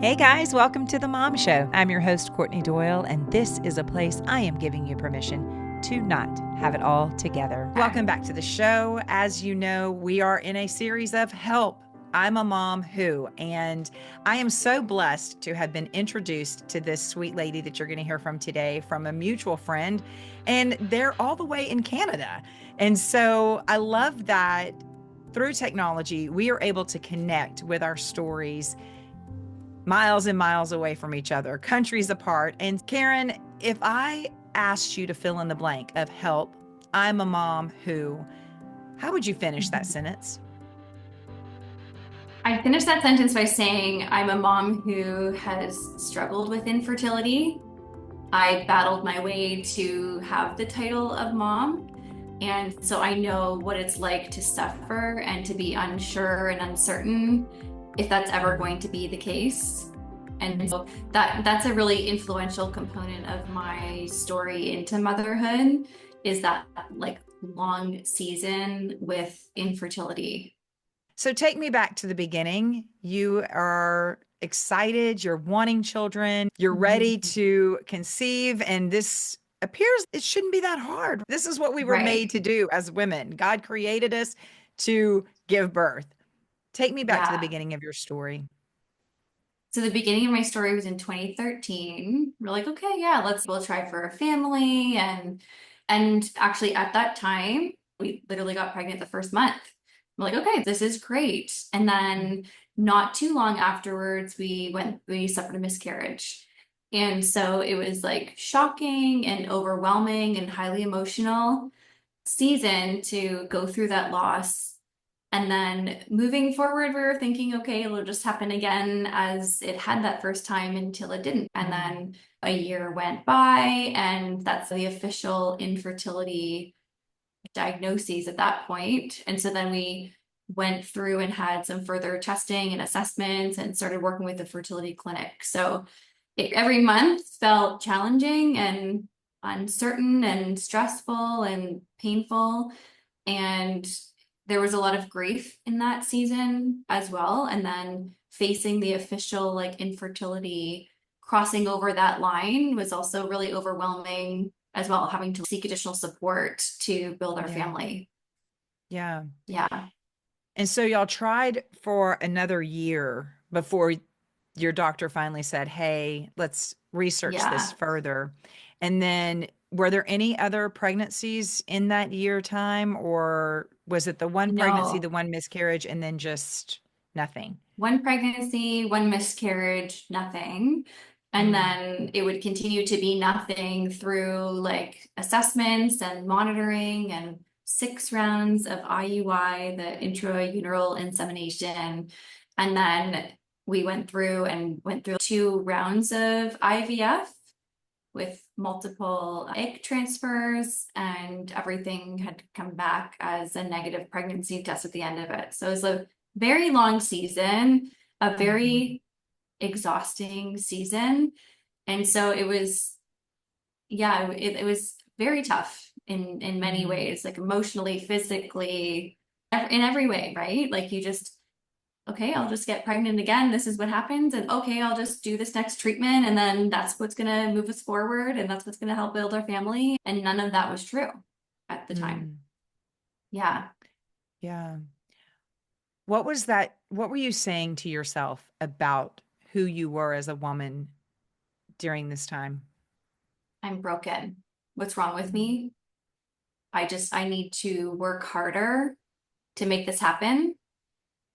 Hey guys, welcome to the Mom Show. I'm your host, Courtney Doyle, and this is a place I am giving you permission to not have it all together. Welcome back to the show. As you know, we are in a series of Help, I'm a Mom Who, and I am so blessed to have been introduced to this sweet lady that you're going to hear from today from a mutual friend, and they're all the way in Canada. And so I love that through technology, we are able to connect with our stories miles and miles away from each other, countries apart. And Karen, if I asked you to fill in the blank of help, I'm a mom who, how would you finish that sentence? I finished that sentence by saying I'm a mom who has struggled with infertility. I battled my way to have the title of mom. And so I know what it's like to suffer and to be unsure and uncertain if that's ever going to be the case. And so that's a really influential component of my story into motherhood, is that like long season with infertility. So take me back to the beginning. You are excited, you're wanting children, you're ready to conceive, and this appears it shouldn't be that hard. This is what we were made Right. to do as women. God created us to give birth. Take me back to the Yeah. beginning of your story. So the beginning of my story was in 2013. We're like, okay, yeah, we'll try for a family. And actually at that time, we literally got pregnant the first month. We're like, okay, this is great. And then not too long afterwards, we suffered a miscarriage. And so it was like shocking and overwhelming and highly emotional season to go through that loss. And then moving forward, we were thinking, okay, it'll just happen again as it had that first time until it didn't. And then a year went by, and that's the official infertility diagnoses at that point. And so then we went through and had some further testing and assessments and started working with the fertility clinic. So every month felt challenging and uncertain and stressful and painful. And there was a lot of grief in that season as well. And then facing the official like infertility, crossing over that line was also really overwhelming as well, having to seek additional support to build our Yeah. family. Yeah. Yeah. And so y'all tried for another year before your doctor finally said, "Hey, let's research this Yeah. further." And then were there any other pregnancies in that year time, or was it the one pregnancy, the No, one miscarriage, and then just nothing? one pregnancy, one miscarriage, nothing. And Mm, then it would continue to be nothing through like assessments and monitoring and 6 rounds of IUI, the intrauterine insemination. And then we went through 2 rounds of IVF with multiple egg transfers, and everything had come back as a negative pregnancy test at the end of it. So it was a very long season, a mhm. very exhausting season. And so it was, yeah, it was very tough in many Mhm. ways, like emotionally, physically, in every way, right? Like you just, okay, I'll just get pregnant again. This is what happens. And okay, I'll just do this next treatment. And then that's what's going to move us forward. And that's what's going to help build our family. And none of that was true at the time. Mm, Yeah. yeah. What was that? What were you saying to yourself about who you were as a woman during this time? I'm broken. What's wrong with Mm, me? I need to work harder to make this happen.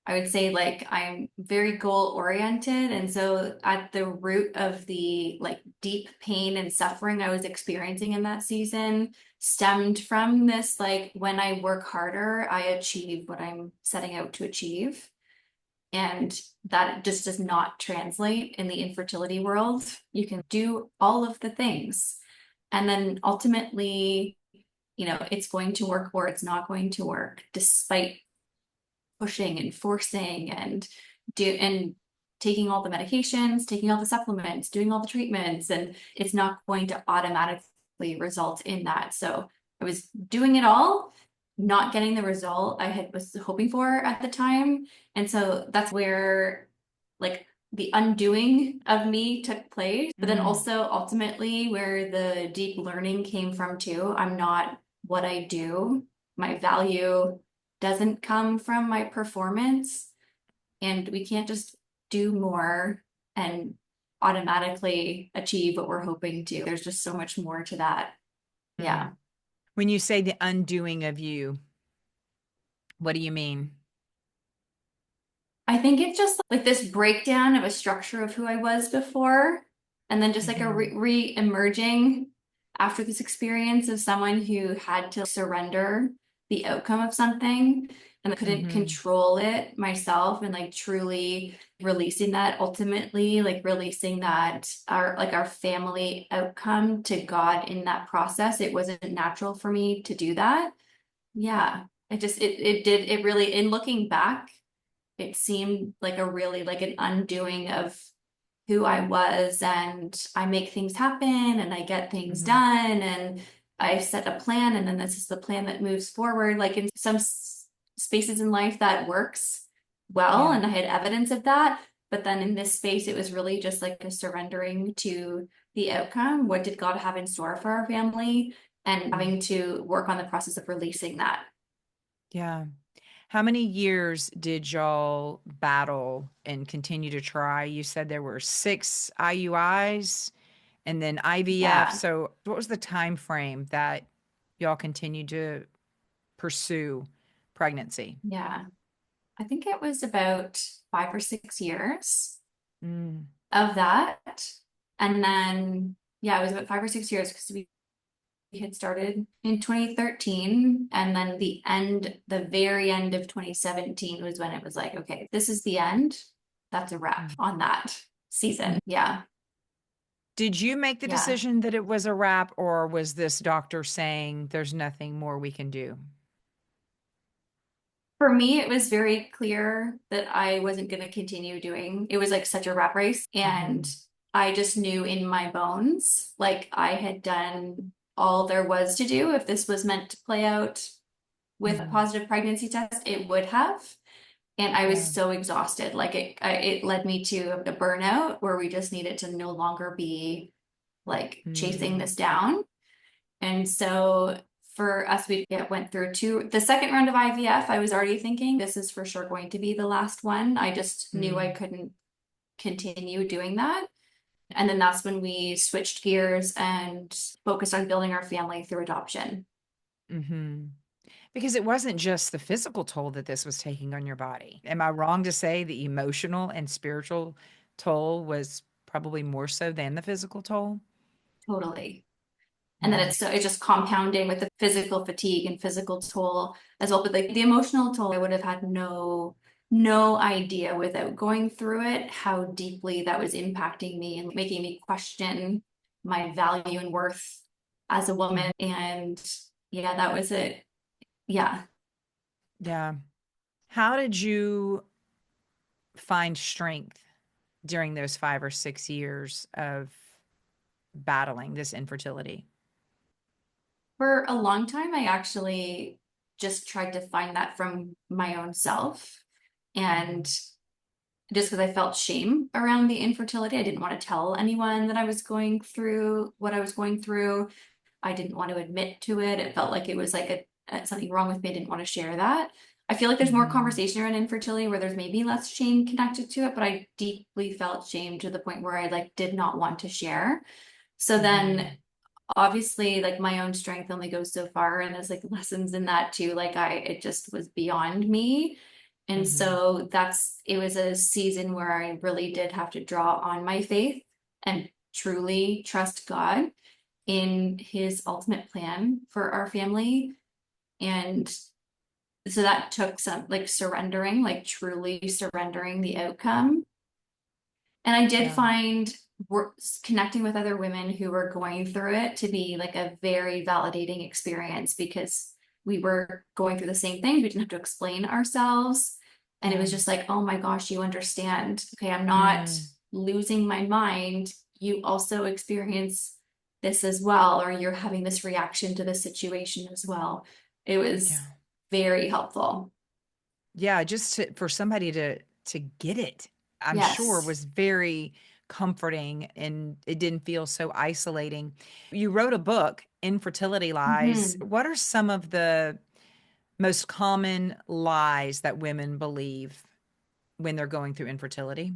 I would say like I'm very goal oriented. And so at the root of the like deep pain and suffering I was experiencing in that season stemmed from this like when I work harder, I achieve what I'm setting out to achieve. And that just does not translate in the infertility world. You can do all of the things. And then ultimately, it's going to work or it's not going to work, despite pushing and forcing and taking all the medications, taking all the supplements, doing all the treatments, and it's not going to automatically result in that. So I was doing it all, not getting the result I was hoping for at the time. And so that's where like the undoing of me took place, but then Mm, also ultimately where the deep learning came from too. I'm not what I do. My value doesn't come from my performance, and we can't just do more and automatically achieve what we're hoping to. There's just so much more to that. mm. Yeah. When you say the undoing of you, what do you mean? I think it's just like this breakdown of a structure of who I was before, and then just like a Hmm. re-emerging after this experience of someone who had to surrender the outcome of something and couldn't Hmm. control it myself, and like truly releasing that, ultimately like releasing that our family outcome to God in that process. It wasn't natural for me to do that. Yeah. It really, in looking back, it seemed like a really like an undoing of who I was, and I make things happen and I get things Hmm. done, and I set a plan, and then this is the plan that moves forward. Like in some spaces in life that works well, Yeah. and I had evidence of that. But then in this space, it was really just like a surrendering to the outcome. What did God have in store for our family? And Mm. having to work on the process of releasing that. Yeah. How many years did y'all battle and continue to try? You said there were 6 IUIs and then IVF. Yeah. So what was the time frame that y'all continued to pursue pregnancy? Yeah. I think it was about 5 or 6 years Mm, of that. And then, yeah, it was about 5 or 6 years because we had started in 2013. And then the very end of 2017 was when it was like, okay, this is the end. That's a wrap mm. on that season. Yeah. Did you make the Yeah. decision that it was a wrap, or was this doctor saying there's nothing more we can do? For me, it was very clear that I wasn't going to continue doing. It was like such a rat race. And Hmm. I just knew in my bones, like I had done all there was to do. If this was meant to play out with a Hmm. positive pregnancy test, it would have. And I was Yeah. so exhausted. Like it led me to a burnout where we just needed to no longer be like chasing Mm, this down. And so for us, we went through the second round of IVF. I was already thinking this is for sure going to be the last one. I just knew I mm, couldn't continue doing that. And then that's when we switched gears and focused on building our family through adoption. hmm. Because it wasn't just the physical toll that this was taking on your body. Am I wrong to say the emotional and spiritual toll was probably more so than the physical toll? Totally. And then Yeah. it's just compounding with the physical fatigue and physical toll as well. But like the emotional toll, I would have had no idea without going through it how deeply that was impacting me and making me question my value and worth as a Mhm. woman. And yeah, that was it. Yeah. Yeah. How did you find strength during those 5 or 6 years of battling this infertility? For a long time, I actually just tried to find that from my own self. And Hmm. just because I felt shame around the infertility. I didn't want to tell anyone that I was going through what I was going through. I didn't want to admit to it. It felt like it was like something wrong with me. I didn't want to share that. I feel like there's more Hmm. conversation around infertility where there's maybe less shame connected to it, but I deeply felt shame to the point where I like did not want to share. So then Hmm. obviously like my own strength only goes so far, and there's like lessons in that too. Like it just was beyond me. And Hmm. so it was a season where I really did have to draw on my faith and truly trust God in his ultimate plan for our family. And so that took some like surrendering, like truly surrendering the outcome. And I did Yeah. find connecting with other women who were going through it to be like a very validating experience because we were going through the same things. We didn't have to explain ourselves. And it Yeah. was just like, oh my gosh, you understand. Okay, I'm not Mm. losing my mind. You also experience this as well, or you're having this reaction to the situation as well. It was Yeah. very helpful. Yeah. For somebody to get it. I'm sure Yes. was very comforting and it didn't feel so isolating. You wrote a book, Infertility Lies. Hmm. What are some of the most common lies that women believe when they're going through infertility?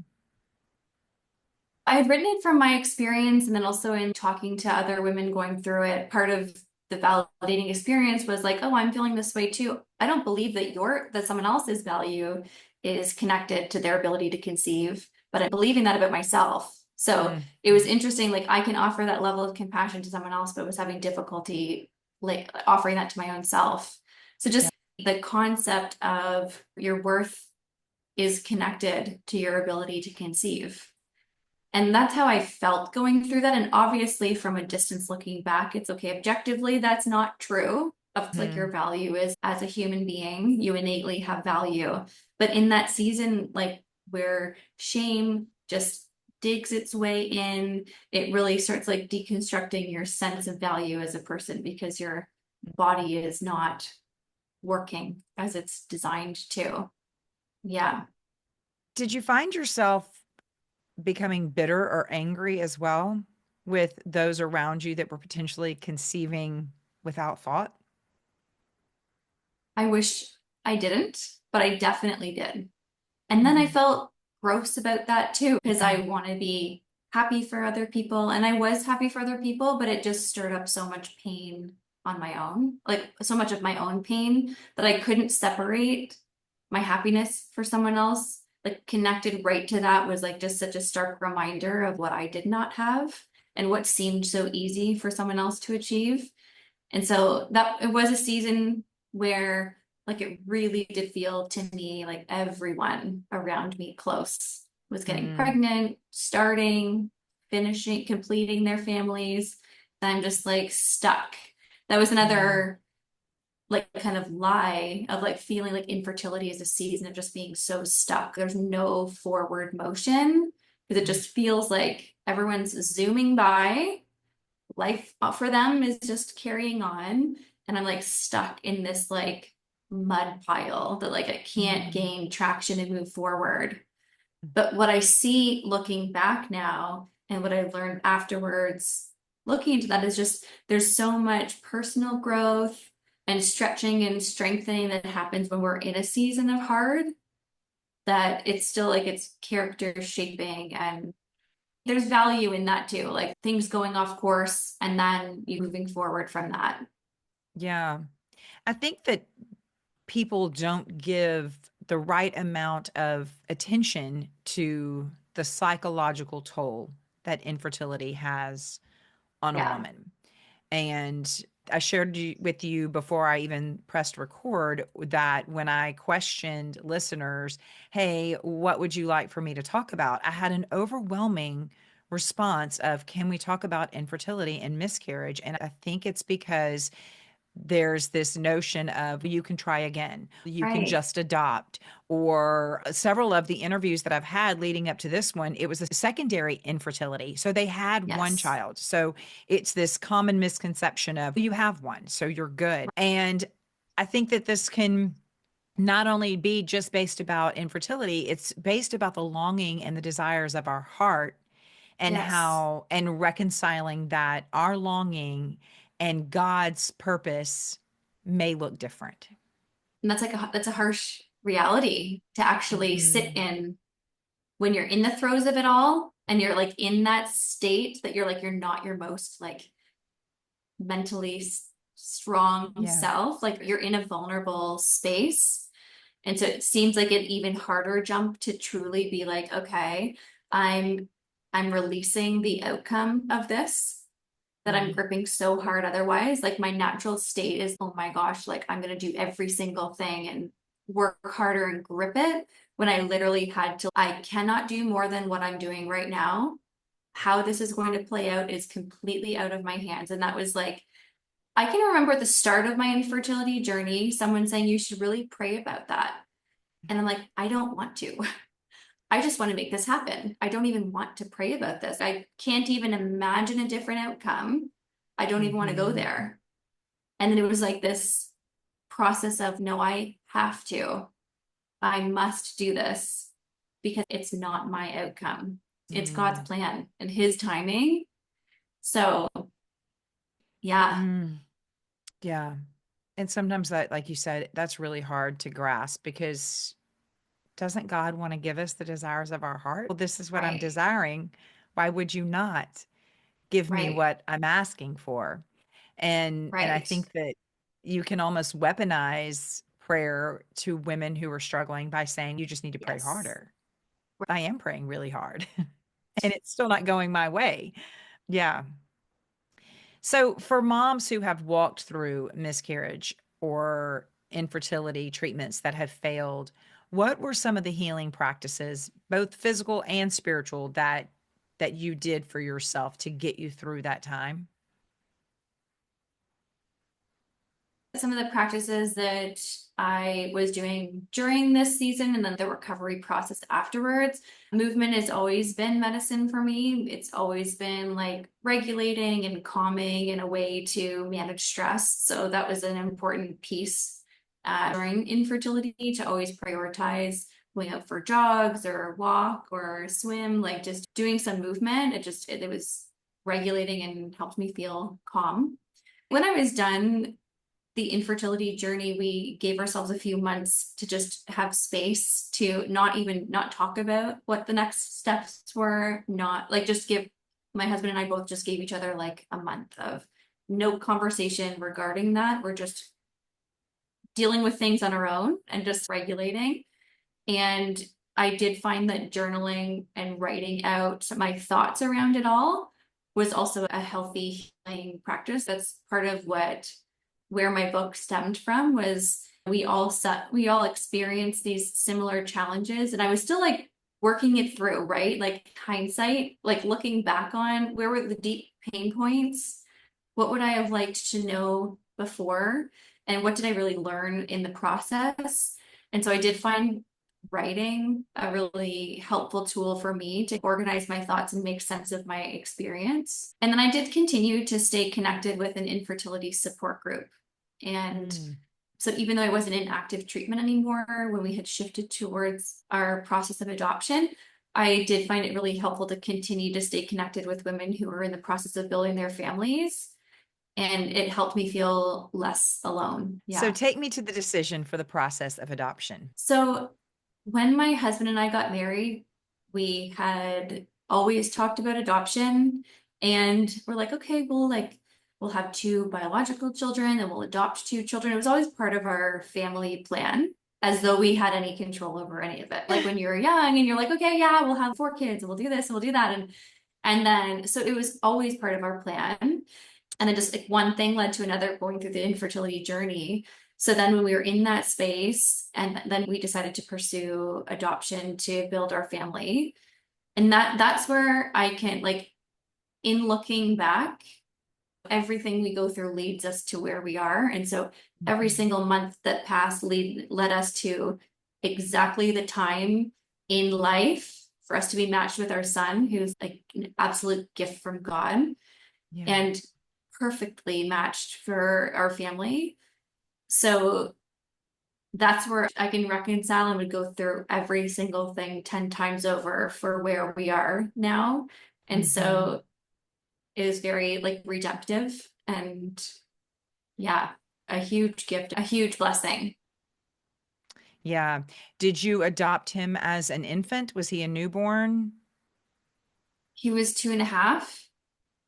I had written it from my experience and then also in talking to other women going through it. Part of the validating experience was like, oh, I'm feeling this way too. I don't believe that someone else's value is connected to their ability to conceive, but I'm believing that about myself. So Mm, it was interesting, like I can offer that level of compassion to someone else, but was having difficulty like offering that to my own self. So yeah. just the concept of your worth is connected to your ability to conceive. And that's how I felt going through that. And obviously, from a distance looking back, it's okay. Objectively, that's not true. Of like your Mm, value is as a human being, you innately have value. But in that season, like where shame just digs its way in, it really starts like deconstructing your sense of value as a person because your body is not working as it's designed to. Yeah. Did you find yourself becoming bitter or angry as well with those around you that were potentially conceiving without thought? I wish I didn't, but I definitely did. And then I Mhm. felt gross about that too, because Yeah. I want to be happy for other people. And I was happy for other people, but it just stirred up so much pain on my own, like so much of my own pain that I couldn't separate my happiness for someone else. Like connected right to that was like just such a stark reminder of what I did not have and what seemed so easy for someone else to achieve. And so that it was a season where like it really did feel to me like everyone around me close was getting Mm, pregnant, starting, finishing, completing their families. And I'm just like stuck. That was yeah. another like kind of lie of like feeling like infertility is a season of just being so stuck. There's no forward motion because it Mm, just feels like everyone's zooming by life for them is just carrying on and I'm like stuck in this like mud pile that like I can't mm, gain traction and move forward. But what I see looking back now and what I've learned afterwards looking into that is just there's so much personal growth and stretching and strengthening that happens when we're in a season of hard that it's still like it's character shaping and there's value in that too, like things going off course and then you moving forward from that. yeah. I think that people don't give the right amount of attention to the psychological toll that infertility has on a Yeah. woman. And I shared with you before I even pressed record that when I questioned listeners, hey, what would you like for me to talk about? I had an overwhelming response of, can we talk about infertility and miscarriage? And I think it's because there's this notion of you can try again, you can Right. just adopt, or several of the interviews that I've had leading up to this one, it was a secondary infertility. So they had one Yes. child. So it's this common misconception of you have one, so you're good. And I think that this can not only be just based about infertility, it's based about the longing and the desires of our heart and Yes. how and reconciling that our longing and God's purpose may look different. And that's like that's a harsh reality to actually sit Mhm. in when you're in the throes of it all and you're like in that state that you're like you're not your most like mentally strong Yeah. self, like you're in a vulnerable space. And so it seems like an even harder jump to truly be like, okay, I'm I'm releasing the outcome of this that I'm Mm. gripping so hard otherwise. Like my natural state is, oh my gosh, like I'm gonna do every single thing and work harder and grip it when I literally had to, I cannot do more than what I'm doing right now. How this is going to play out is completely out of my hands. And that was like, I can remember at the start of my infertility journey, someone saying you should really pray about that. And I'm like, I don't want to. I just want to make this happen. I don't even want to pray about this. I can't even imagine a different outcome. I don't even want to go Mhm. there. And then it was like this process of, no, I have to. I must do this. because it's not my outcome. It's God's Mm. plan and his timing. So yeah, Mm. Yeah. And sometimes that, like you said, that's really hard to grasp because doesn't God want to give us the desires of our heart? Well, this is what I'm right, desiring. Why would you not give me right, what I'm asking for? And I right. think that you can almost weaponize prayer to women who are struggling by saying you just need to pray Yes. harder. I am praying really hard and it's still not going my way. Yeah. So, for moms who have walked through miscarriage or infertility treatments that have failed, what were some of the healing practices, both physical and spiritual, that you did for yourself to get you through that time? Some of the practices that I was doing during this season and then the recovery process afterwards. Movement has always been medicine for me. It's always been like regulating and calming in a way to manage stress. So that was an important piece during infertility to always prioritize going out for jogs or walk or swim, like just doing some movement. It was regulating and helped me feel calm. When I was done the infertility journey, we gave ourselves a few months to just have space to not talk about what the next steps were, not like just give my husband and I both just gave each other like a month of no conversation regarding that. We're just dealing with things on our own and just regulating. And I did find that journaling and writing out my thoughts around it all was also a healthy healing practice. That's part of where my book stemmed from was we all experience these similar challenges and I was still like working it through, right? Like hindsight, like looking back on where were the deep pain points? What would I have liked to know before? And what did I really learn in the process? And so I did find writing a really helpful tool for me to organize my thoughts and make sense of my experience. And then I did continue to stay connected with an infertility support group. And Mm. so even though I wasn't in active treatment anymore, when we had shifted towards our process of adoption, I did find it really helpful to continue to stay connected with women who were in the process of building their families. And it helped me feel less alone. So, Yeah. take me to the decision for the process of adoption. So when my husband and I got married, we had always talked about adoption and we're like, okay, we'll have two biological children and we'll adopt two children. It was always part of our family plan, as though we had any control over any of it. Like when you're young and you're like, okay, yeah, we'll have four kids and we'll do this and we'll do that. And then so it was always part of our plan. And then just like one thing led to another going through the infertility journey. So then when we were in that space, and then we decided to pursue adoption to build our family. And that's where I can like in looking back, everything we go through leads us to where we are. And so every Mhm. single month that passed led us to exactly the time in life for us to be matched with our son, who's like an absolute gift from God Yeah. and perfectly matched for our family. So that's where I can reconcile and would go through every single thing 10 times over for where we are now. And Mhm. so it is very like redemptive and yeah, a huge gift, a huge blessing. Yeah. Did you adopt him as an infant? Was he a newborn? He was 2.5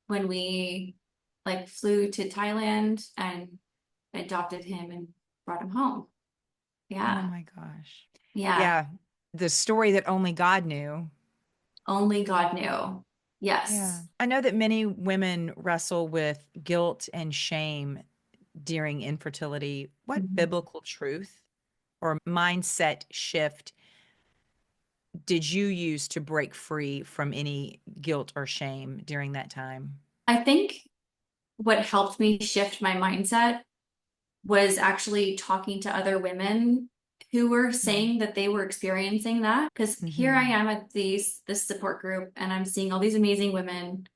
when we like flew to Thailand and adopted him and brought him home. Oh Yeah. my gosh. Yeah. Yeah. The story that only God knew. Only God knew. Yeah. Yes. I know that many women wrestle with guilt and shame during infertility. What Mhm. biblical truth or mindset shift did you use to break free from any guilt or shame during that time? I think what helped me shift my mindset was actually talking to other women who were saying that they were experiencing that. Because here I Mm-hmm. am at this support group and I'm seeing all these amazing women.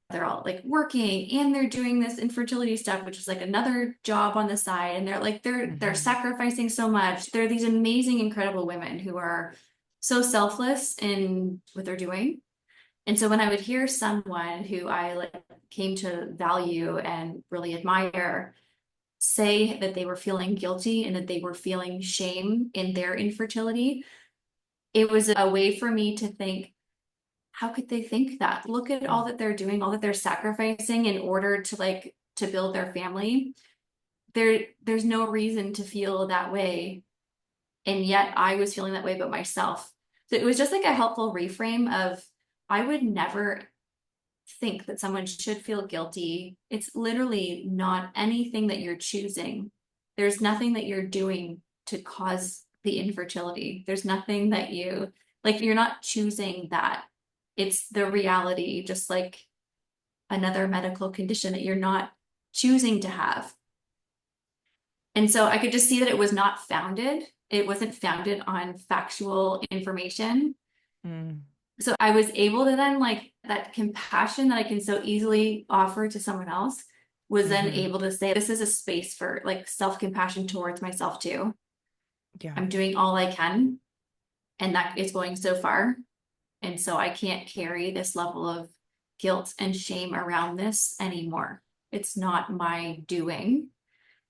They're all like working and they're doing this infertility stuff, which is like another job on the side. And they're like they're Mm-hmm. sacrificing so much. They're these amazing, incredible women who are so selfless in what they're doing. And so when I would hear someone who I like came to value and really admire say that they were feeling guilty and that they were feeling shame in their infertility, it was a way for me to think, how could they think that? Look at all that they're doing, all that they're sacrificing in order to like to build their family. There's no reason to feel that way. And yet I was feeling that way about myself. So it was just like a helpful reframe of I would never think that someone should feel guilty. It's literally not anything that you're choosing. There's nothing that you're doing to cause the infertility. There's nothing that you like, you're not choosing that. It's the reality, just like another medical condition that you're not choosing to have. And so I could just see that it was not founded. It wasn't founded on factual information. Mm. So I was able to then like that compassion that I can so easily offer to someone else was then Mm-hmm. able to say, this is a space for like self-compassion towards myself too. Yeah. I'm doing all I can, and that is going so far. And so I can't carry this level of guilt and shame around this anymore. It's not my doing.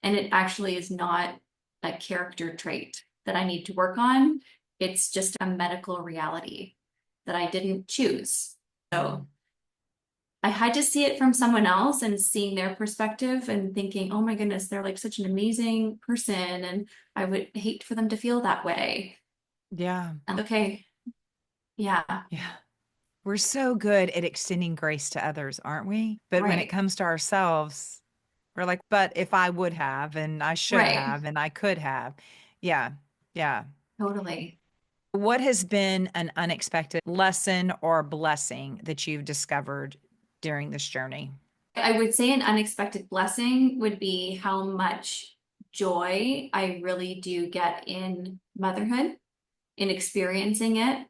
And it actually is not a character trait that I need to work on. It's just a medical reality that I didn't choose. Mm. So I had to see it from someone else and seeing their perspective and thinking, oh my goodness, they're like such an amazing person. And I would hate for them to feel that way. Yeah. And okay, yeah, Yeah. We're so good at extending grace to others, aren't we? But when it right, comes to ourselves, we're like, but if I would have, and I should right, have, and I could have. Yeah. Yeah. totally. What has been an unexpected lesson or blessing that you've discovered during this journey? I would say an unexpected blessing would be how much joy I really do get in motherhood, in experiencing it.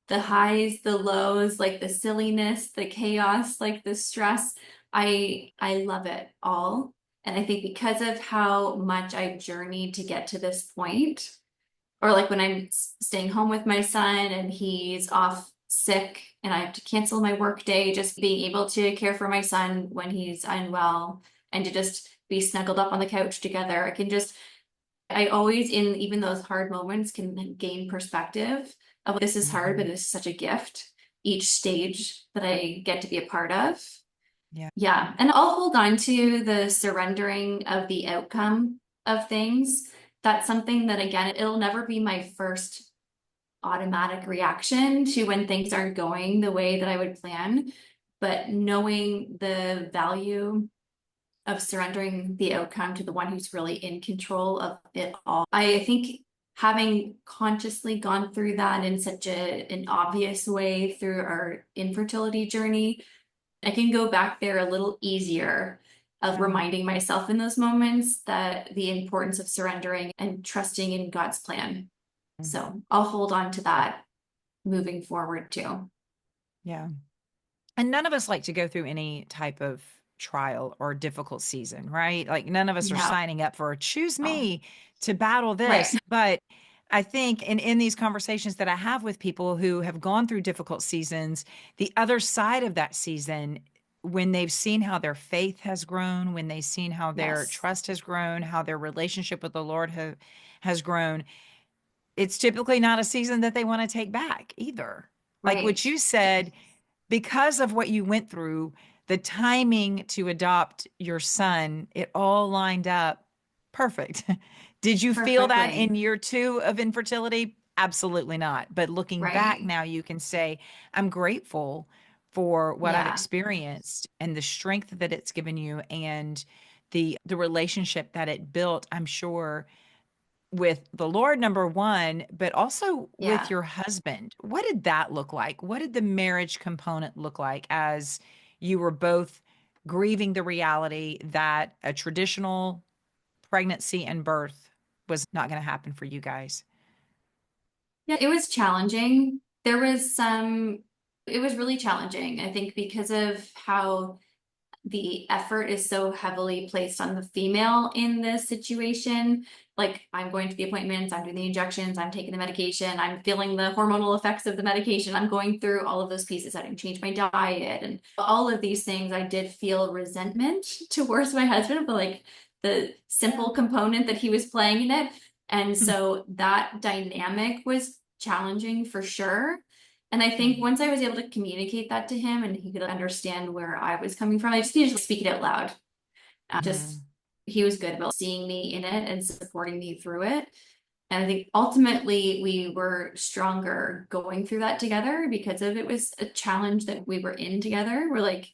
The highs, the lows, like the silliness, the chaos, like the stress. I love it all. And I think because of how much I've journeyed to get to this point, or like when I'm staying home with my son and he's off sick and I have to cancel my work day, just being able to care for my son when he's unwell and to just be snuggled up on the couch together. I can just, I always, in even those hard moments, can gain perspective of this is hard, but Mhm. this is such a gift each stage that I get to be a part of. Yeah. Yeah. And I'll hold on to the surrendering of the outcome of things. That's something that, again, it'll never be my first automatic reaction to when things aren't going the way that I would plan. But knowing the value of surrendering the outcome to the one who's really in control of it all, I think having consciously gone through that in such an obvious way through our infertility journey, I can go back there a little easier of Yeah. reminding myself in those moments that the importance of surrendering and trusting in God's plan. Mm. So I'll hold on to that moving forward too. Yeah. And none of us like to go through any type of trial or difficult season, right? Like none of us are No, signing up for choose no. me to battle Right, this. But I think in these conversations that I have with people who have gone through difficult seasons, the other side of that season, when they've seen how their faith has grown, when they've seen how their yes, trust has grown, how their relationship with the Lord has grown, it's typically not a season that they want to take back either. Like what right, you said, because of what you went through, the timing to adopt your son, it all lined up perfect. Did you feel that perfectly. in year two of infertility? Absolutely not. But looking back Right. now, you can say, I'm grateful for what I've Yeah, experienced and the strength that it's given you and the relationship that it built, I'm sure with the Lord, number one, but also with yeah. your husband. What did that look like? What did the marriage component look like as you were both grieving the reality that a traditional pregnancy and birth was not going to happen for you guys? Yeah, it was challenging. There was some, it was really challenging, I think, because of how the effort is so heavily placed on the female in this situation. Like, I'm going to the appointments, I'm doing the injections, I'm taking the medication, I'm feeling the hormonal effects of the medication, I'm going through all of those pieces. I didn't change my diet and all of these things. I did feel resentment towards my husband, but like the simple component that he was playing in it. And so that dynamic was challenging for sure. And I think once I was able to communicate that to him and he could understand where I was coming from, I just needed to speak it out loud. Just he was good about seeing me in it and supporting me through it. And I think ultimately we were stronger going through that together because of it was a challenge that we were in together. We're like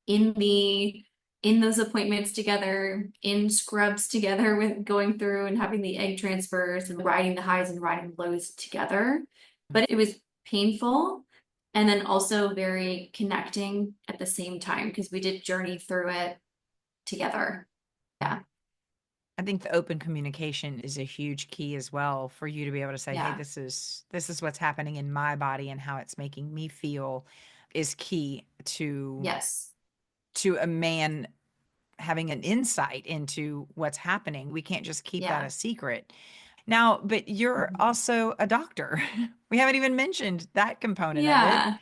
in those appointments together, in scrubs together with going through and having the egg transfers and riding the highs and riding the lows together. But it was painful and then also very connecting at the same time because we did journey through it together. Yeah. I think the open communication is a huge key as well for you to be able to say, "Hey, Yeah. this is what's happening in my body and how it's making me feel," is key Yes. to a man having an insight into what's happening. We can't just keep that Yeah. a secret. Now, but you're also a doctor. We haven't even mentioned that component of it. Yeah.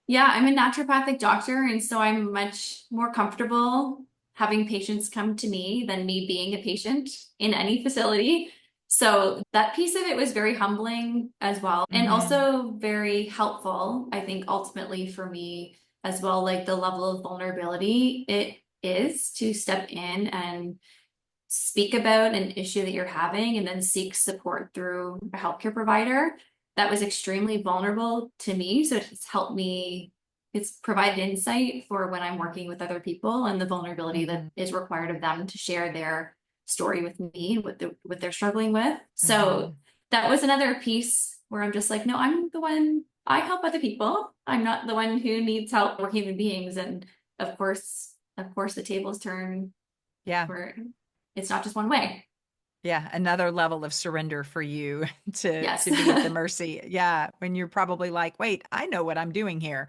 Yeah, I'm a naturopathic doctor, and so I'm much more comfortable having patients come to me than me being a patient in any facility. So that piece of it was very humbling as well, and Mhm. also very helpful, I think, ultimately for me as well, like the level of vulnerability it is to step in and speak about an issue that you're having and then seek support through a healthcare provider. That was extremely vulnerable to me. So it's helped me, it's provided insight for when I'm working with other people and the vulnerability that Mhm. is required of them to share their story with me and what they're struggling with. So Mhm. that was another piece where I'm just like, no, I'm the one, I help other people. I'm not the one who needs help. We're human beings. And of course the tables turn Yeah. where it's not just one way. Yeah, another level of surrender for you Yes. to be at the mercy. Yeah, when you're probably like, "Wait, I know what I'm doing here."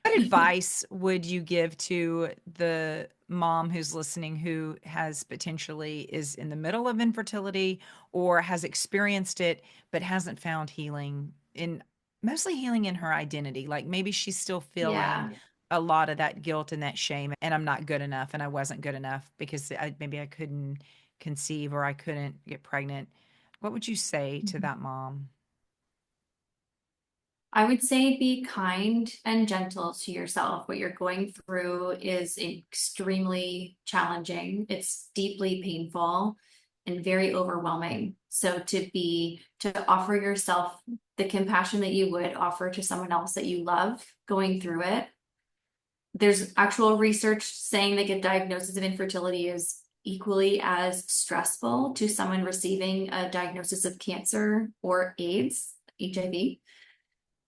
What advice would you give to the mom who's listening who has potentially is in the middle of infertility or has experienced it but hasn't found healing in mostly healing in her identity? Like maybe she's still feeling Yeah. a lot of that guilt and that shame and I'm not good enough and I wasn't good enough because maybe I couldn't conceive or I couldn't get pregnant. What would you say to that mom? I would say be kind and gentle to yourself. What you're going through is extremely challenging. It's deeply painful and very overwhelming. So to offer yourself the compassion that you would offer to someone else that you love going through it. There's actual research saying that a diagnosis of infertility is equally as stressful to someone receiving a diagnosis of cancer or AIDS, HIV.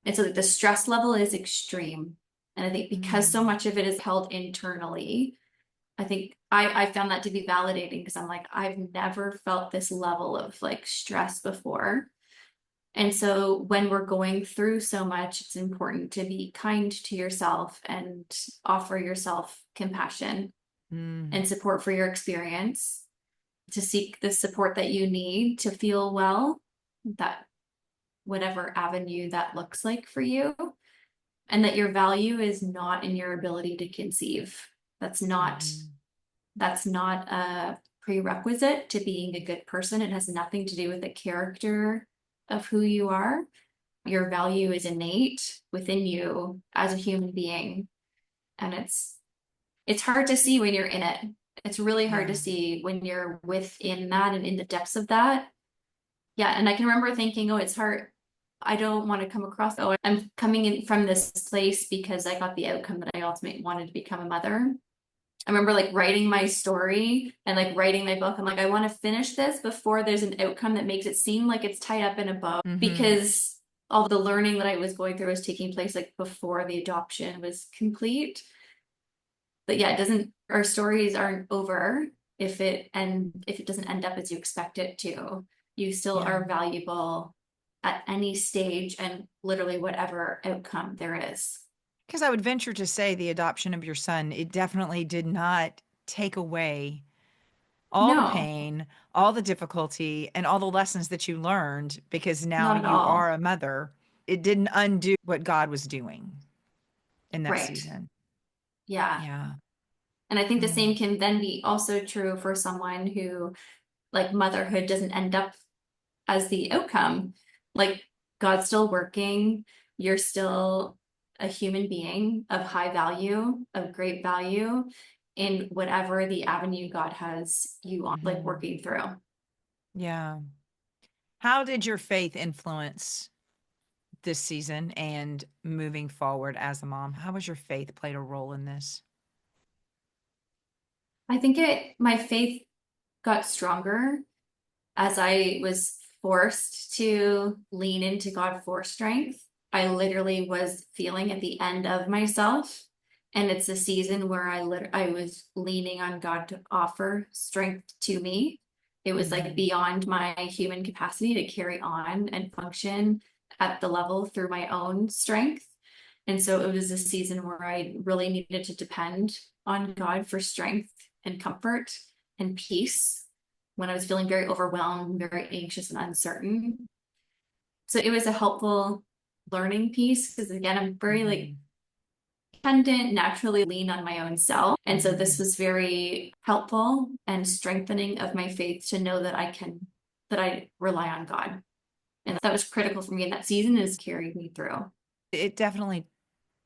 And so the stress level is extreme. And I think because so Mm. much of it is held internally, I think I found that to be validating because I'm like, I've never felt this level of like stress before. And so when we're going through so much, it's important to be kind to yourself and offer yourself compassion Mm. and support for your experience, to seek the support that you need to feel well, that whatever avenue that looks like for you, and that your value is not in your ability to conceive. That's not Mhm. that's not a prerequisite to being a good person. It has nothing to do with the character of who you are. Your value is innate within you as a human being. And it's hard to see when you're in it. It's really hard to Yeah. see when you're within that and in the depths of that. Yeah, and I can remember thinking, oh, it's hard. I don't want to come across, oh, I'm coming in from this place because I got the outcome that I ultimately wanted to become a mother. I remember like writing my story and like writing my book. I'm like, I want to finish this before there's an outcome that makes it seem like it's tied up in a bow Mhm. because all the learning that I was going through was taking place like before the adoption was complete. But yeah, it doesn't, our stories aren't over if it doesn't end up as you expect it to. You still Yeah. are valuable at any stage and literally whatever outcome there is. Because I would venture to say the adoption of your son, it definitely did not take away all the No, pain, all the difficulty, and all the lessons that you learned because now not at you are all. a mother. It didn't undo what God was doing in that Right. season. Yeah. Yeah. And I think the Mm. same can then be also true for someone who, like, motherhood doesn't end up as the outcome. Like, God's still working. You're still a human being of high value, of great value in whatever the avenue God has you on, like, Mhm. working through. Yeah. How did your faith influence this season and moving forward as a mom? How has your faith played a role in this? I think my faith got stronger as I was forced to lean into God for strength. I literally was feeling at the end of myself. And it's a season where I was leaning on God to offer strength to me. It was like Mhm. beyond my human capacity to carry on and function at the level through my own strength. And so it was a season where I really needed to depend on God for strength and comfort and peace when I was feeling very overwhelmed, very anxious and uncertain. So it was a helpful learning piece because again, I'm very like Mhm. dependent, naturally lean on my own self. And so this Mhm. was very helpful and strengthening of my faith to know that that I rely on God. And that was critical for me in that season is carried me through. It definitely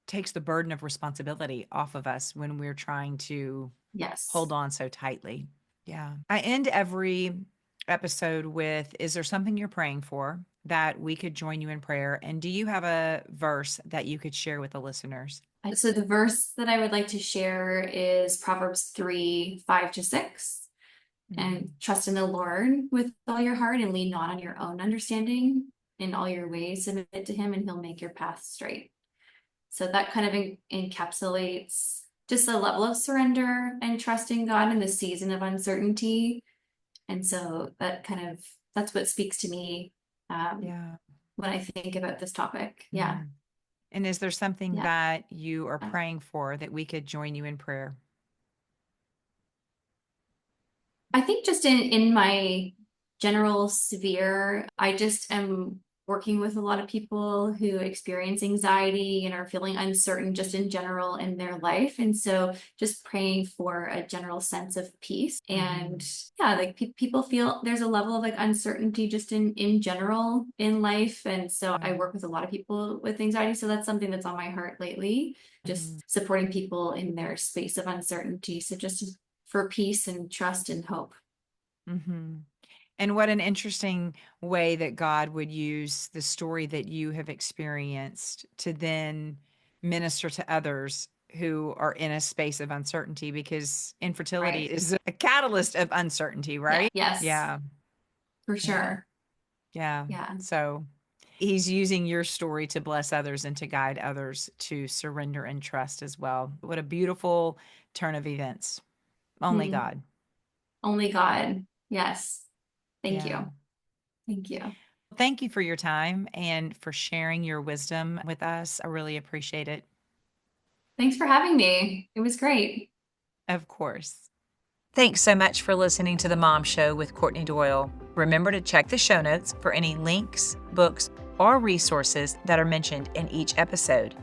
takes the burden of responsibility off of us when we're trying to Yes. hold on so tightly. Yeah. I end every episode with, is there something you're praying for that we could join you in prayer? And do you have a verse that you could share with the listeners? So the verse that I would like to share is Proverbs 3, 5-6. And Mhm. trust in the Lord with all your heart and lean not on your own understanding. In all your ways, submit to him and he'll make your path straight. So that kind of encapsulates just a level of surrender and trusting God in the season of uncertainty. And so that's what speaks to me um, Yeah. when I think about this topic. Yeah. Mhm. And is there something Yeah. that you are praying for that we could join you in prayer? I think just in my general sphere, I just am working with a lot of people who experience anxiety and are feeling uncertain just in general in their life. And so just praying for a general sense of peace. And Mhm. yeah, like people feel there's a level of like uncertainty just in general in life. And so I Yeah. work with a lot of people with anxiety. So that's something that's on my heart lately, Mhm. just supporting people in their space of uncertainty. So just for peace and trust and hope. Mhm. And what an interesting way that God would use the story that you have experienced to then minister to others who are in a space of uncertainty because infertility Right. is a catalyst of uncertainty, Yeah. right? Yes, Yeah. for Yeah. sure. Yeah. Yeah. So he's using your story to bless others and to guide others to surrender and trust as well. What a beautiful turn of events. Only Hmm. God. Only God. Yes. Thank Yeah. you. Thank you. Thank you for your time and for sharing your wisdom with us. I really appreciate it. Thanks for having me. It was great. Of course. Thanks so much for listening to The Mom Show with Courtney Doyle. Remember to check the show notes for any links, books, or resources that are mentioned in each episode.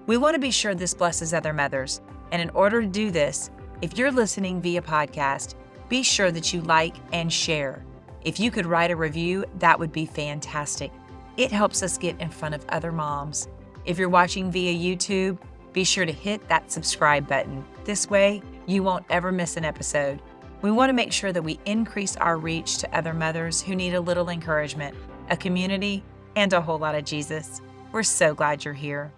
We want to be sure this blesses other mothers. And in order to do this, if you're listening via podcast, be sure that you like and share. If you could write a review, that would be fantastic. It helps us get in front of other moms. If you're watching via YouTube, be sure to hit that subscribe button. This way, you won't ever miss an episode. We want to make sure that we increase our reach to other mothers who need a little encouragement, a community, and a whole lot of Jesus. We're so glad you're here.